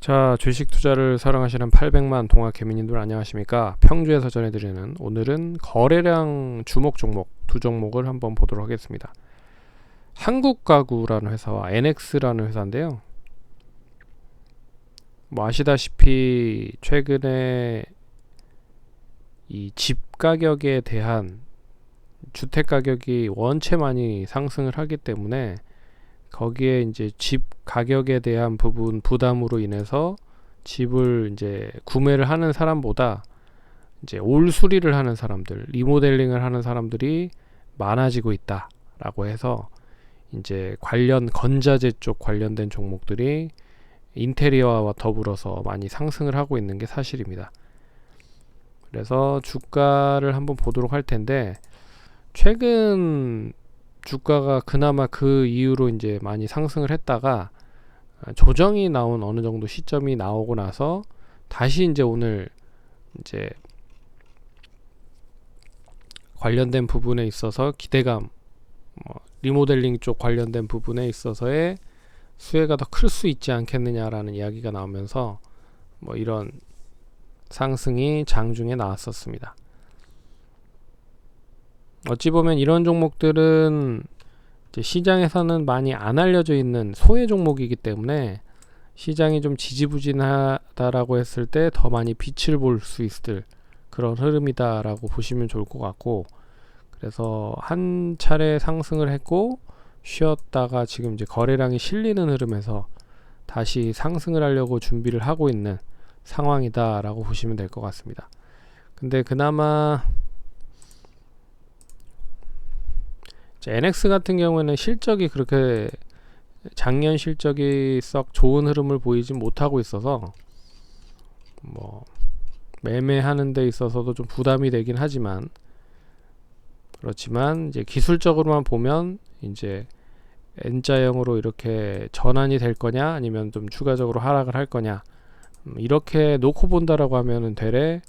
자, 주식 투자를 사랑하시는 800만 동학 개미님들 안녕하십니까? 평주에서 전해드리는 오늘은 거래량 주목 종목 두 종목을 한번 보도록 하겠습니다. 한국가구라는 회사와 NX라는 회사인데요. 뭐 아시다시피 최근에 이 집 가격에 대한 주택 가격이 원체 많이 상승을 하기 때문에 거기에 이제 집 가격에 대한 부담으로 인해서 집을 이제 구매를 하는 사람보다 이제 올 수리를 하는 사람들, 리모델링을 하는 사람들이 많아지고 있다라고 해서 이제 관련 건자재 쪽 관련된 종목들이 인테리어와 더불어서 많이 상승을 하고 있는 게 사실입니다. 그래서 주가를 한번 보도록 할 텐데, 최근 주가가 그나마 그 이후로 이제 많이 상승을 했다가 조정이 나온 어느 정도 시점이 나오고 나서 다시 이제 오늘 이제 관련된 부분에 있어서 기대감, 리모델링 쪽 관련된 부분에 있어서의 수혜가 더 클 수 있지 않겠느냐라는 이야기가 나오면서 뭐 이런 상승이 장중에 나왔었습니다. 어찌 보면 이런 종목들은 이제 시장에서는 많이 안 알려져 있는 소외 종목이기 때문에 시장이 좀 지지부진하다라고 했을 때 더 많이 빛을 볼 수 있을 그런 흐름이다라고 보시면 좋을 것 같고, 그래서 한 차례 상승을 했고 쉬었다가 지금 이제 거래량이 실리는 흐름에서 다시 상승을 하려고 준비를 하고 있는 상황이다라고 보시면 될 것 같습니다. 근데 그나마 NX 같은 경우에는 실적이 그렇게 작년 실적이 썩 좋은 흐름을 보이지 못하고 있어서 뭐 매매하는 데 있어서도 좀 부담이 되긴 하지만, 그렇지만 이제 기술적으로만 보면 이제 N자형으로 이렇게 전환이 될 거냐 아니면 좀 추가적으로 하락을 할 거냐, 이렇게 놓고 본다라고 하면은 되레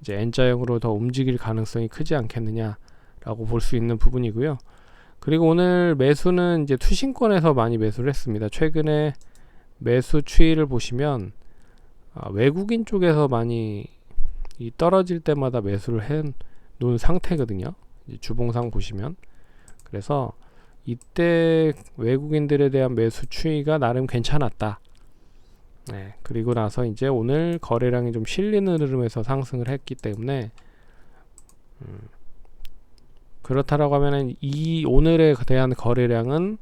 이제 N자형으로 더 움직일 가능성이 크지 않겠느냐라고 볼 수 있는 부분이고요. 그리고 오늘 매수는 이제 투신권에서 많이 매수를 했습니다. 최근에 매수 추이를 보시면 외국인 쪽에서 많이 이 떨어질 때마다 매수를 해 놓은 상태거든요. 이제 주봉상 보시면. 그래서 이때 외국인들에 대한 매수 추이가 나름 괜찮았다. 네, 그리고 나서 이제 오늘 거래량이 좀 실리는 흐름에서 상승을 했기 때문에 그렇다라고 하면은 이 오늘에 대한 거래량은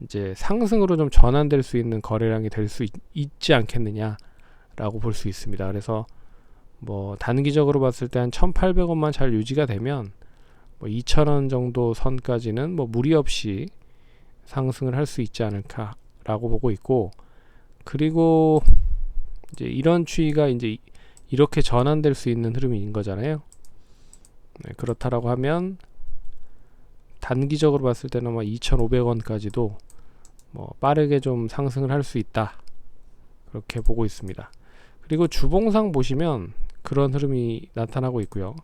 이제 상승으로 좀 전환될 수 있는 거래량이 될 수 있지 않겠느냐라고 볼 수 있습니다. 그래서 뭐 단기적으로 봤을 때 한 1,800원만 잘 유지가 되면 뭐 2,000원 정도 선까지는 뭐 무리 없이 상승을 할 수 있지 않을까라고 보고 있고, 그리고 이제 이런 추이가 이제 이렇게 전환될 수 있는 흐름인 거잖아요. 네, 그렇다라고 하면 단기적으로 봤을 때는 뭐 2,500원까지도 뭐 빠르게 좀 상승을 할 수 있다, 그렇게 보고 있습니다. 그리고 주봉상 보시면 그런 흐름이 나타나고 있고요.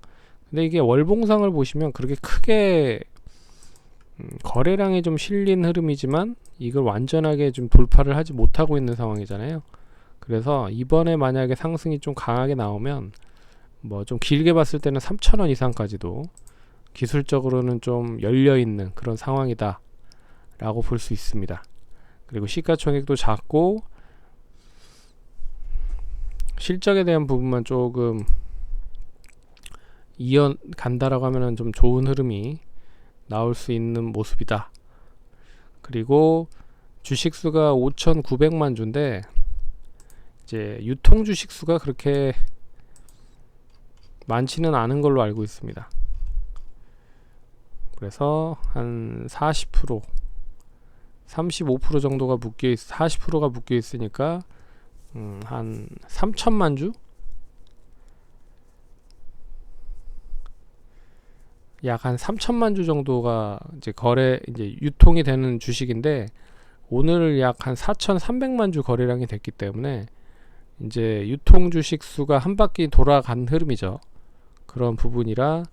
근데 이게 월봉상을 보시면 그렇게 크게 거래량이 좀 실린 흐름이지만 이걸 완전하게 좀 돌파를 하지 못하고 있는 상황이잖아요. 그래서 이번에 만약에 상승이 좀 강하게 나오면 뭐 좀 길게 봤을 때는 3,000원 이상까지도 기술적으로는 좀 열려있는 그런 상황이다 라고 볼 수 있습니다. 그리고 시가총액도 작고 실적에 대한 부분만 조금 이어간다라고 하면은 좀 좋은 흐름이 나올 수 있는 모습이다. 그리고 주식수가 5,900만 주인데 이제 유통 주식수가 그렇게 많지는 않은 걸로 알고 있습니다. 그래서 한 40%, 35% 정도가 묶여 40%가 묶여 있으니까 한 3천만 주? 약 한 3천만 주 정도가 이제 이제 유통이 되는 주식인데, 오늘 약 한 4,300만 주 거래량이 됐기 때문에 이제 유통 주식 수가 한 바퀴 돌아간 흐름이죠. 그런 부분이라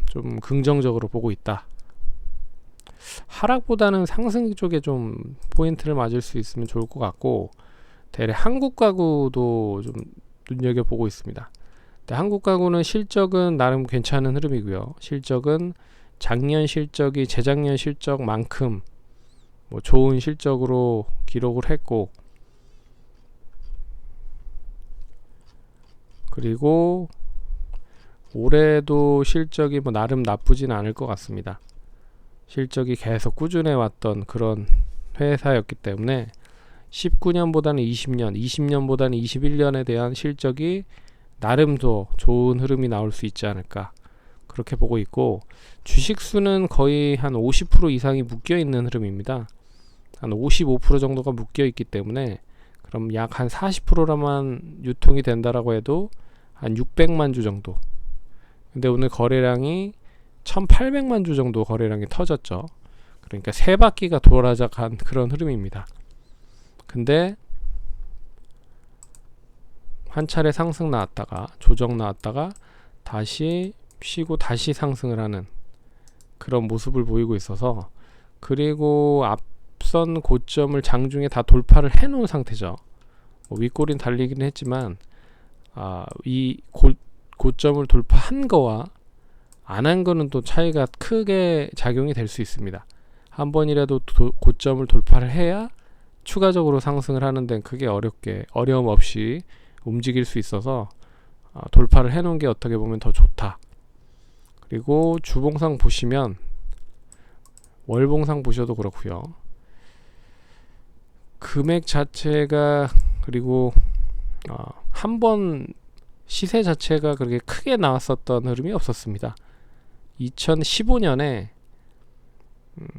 좀 긍정적으로 보고 있다. 하락보다는 상승 쪽에 좀 포인트를 맞을 수 있으면 좋을 것 같고, 대래 한국 가구도 좀 눈여겨보고 있습니다. 근데 한국 가구는 실적은 나름 괜찮은 흐름이고요. 실적은 작년 실적이 재작년 실적만큼 뭐 좋은 실적으로 기록을 했고, 그리고 올해도 실적이 뭐 나름 나쁘진 않을 것 같습니다. 실적이 계속 꾸준해 왔던 그런 회사였기 때문에 19년보다는 20년, 20년보다는 21년에 대한 실적이 나름 더 좋은 흐름이 나올 수 있지 않을까, 그렇게 보고 있고, 주식수는 거의 한 50% 이상이 묶여있는 흐름입니다. 한 55% 정도가 묶여있기 때문에 그럼 약 한 40%라만 유통이 된다라고 해도 한 600만 주 정도. 근데 오늘 거래량이 1800만 주 정도 거래량이 터졌죠. 그러니까 세 바퀴가 돌아간 그런 흐름입니다. 근데 한 차례 상승 나왔다가 조정 나왔다가 다시 쉬고 다시 상승을 하는 그런 모습을 보이고 있어서, 그리고 앞선 고점을 장중에 다 돌파를 해 놓은 상태죠. 윗골인 달리기는 했지만 이 고점을 돌파한 거와 안 한 거는 또 차이가 크게 작용이 될 수 있습니다. 한 번이라도 고점을 돌파를 해야 추가적으로 상승을 하는 데는 크게 어려움 없이 움직일 수 있어서 돌파를 해 놓은 게 어떻게 보면 더 좋다. 그리고 주봉상 보시면, 월봉상 보셔도 그렇고요. 금액 자체가, 그리고 한 번 시세 자체가 그렇게 크게 나왔었던 흐름이 없었습니다. 2015년에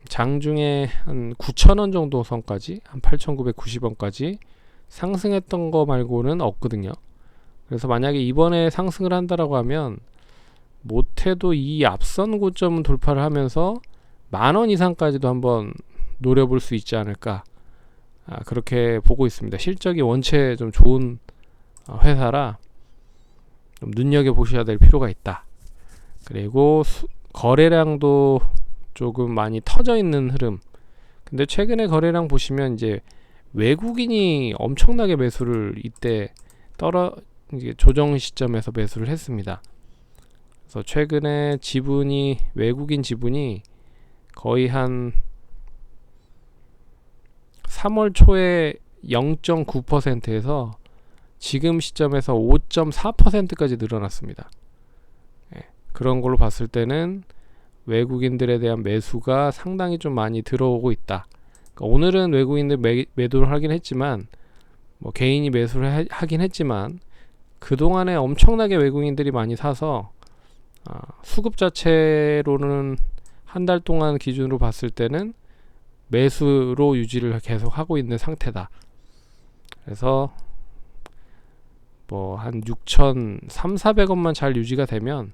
장중에 한 9,000원 정도 선까지, 한 8,990원까지 상승했던 거 말고는 없거든요. 그래서 만약에 이번에 상승을 한다라고 하면 못해도 이 앞선 고점은 돌파를 하면서 10,000원 이상까지도 한번 노려볼 수 있지 않을까, 그렇게 보고 있습니다. 실적이 원체 좀 좋은 회사라 좀 눈여겨보셔야 될 필요가 있다. 그리고 거래량도 조금 많이 터져 있는 흐름. 근데 최근에 거래량 보시면 이제 외국인이 엄청나게 매수를 이때 이제 조정 시점에서 매수를 했습니다. 그래서 최근에 외국인 지분이 거의 한 3월 초에 0.9%에서 지금 시점에서 5.4%까지 늘어났습니다. 그런 걸로 봤을 때는 외국인들에 대한 매수가 상당히 좀 많이 들어오고 있다. 그러니까 오늘은 외국인들 매도를 하긴 했지만, 뭐 개인이 매수를 하긴 했지만, 그동안에 엄청나게 외국인들이 많이 사서 수급 자체로는 한 달 동안 기준으로 봤을 때는 매수로 유지를 계속 하고 있는 상태다. 그래서 뭐 한 6,300~400원만 잘 유지가 되면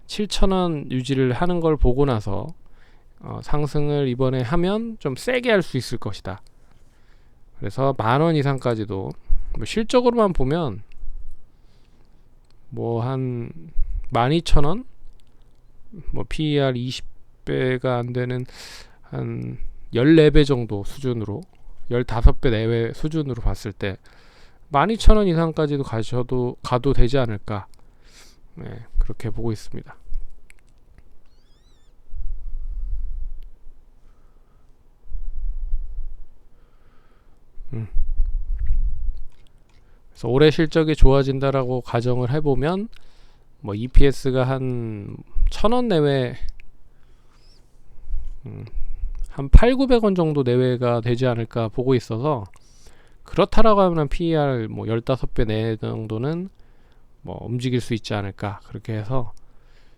7,000원 유지를 하는 걸 보고 나서 상승을 이번에 하면 좀 세게 할 수 있을 것이다. 그래서 10,000원 이상까지도, 뭐 실적으로만 보면 뭐 한 12,000원, 뭐 PER 20배가 안 되는 한 14배 정도 수준으로, 15배 내외 수준으로 봤을 때 12,000원 이상까지도 가도 되지 않을까, 그렇게 보고 있습니다. 그래서 올해 실적이 좋아진다라고 가정을 해보면 뭐 EPS가 한 1,000원 내외, 한 800~900원 정도 내외가 되지 않을까 보고 있어서, 그렇다라고 하면 PER 뭐 15배 내 정도는 뭐 움직일 수 있지 않을까, 그렇게 해서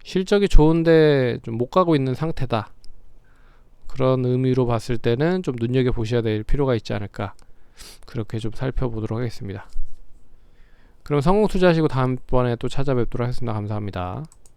실적이 좋은데 좀 못 가고 있는 상태다, 그런 의미로 봤을 때는 좀 눈여겨 보셔야 될 필요가 있지 않을까, 그렇게 좀 살펴보도록 하겠습니다. 그럼 성공 투자하시고 다음번에 또 찾아뵙도록 하겠습니다. 감사합니다.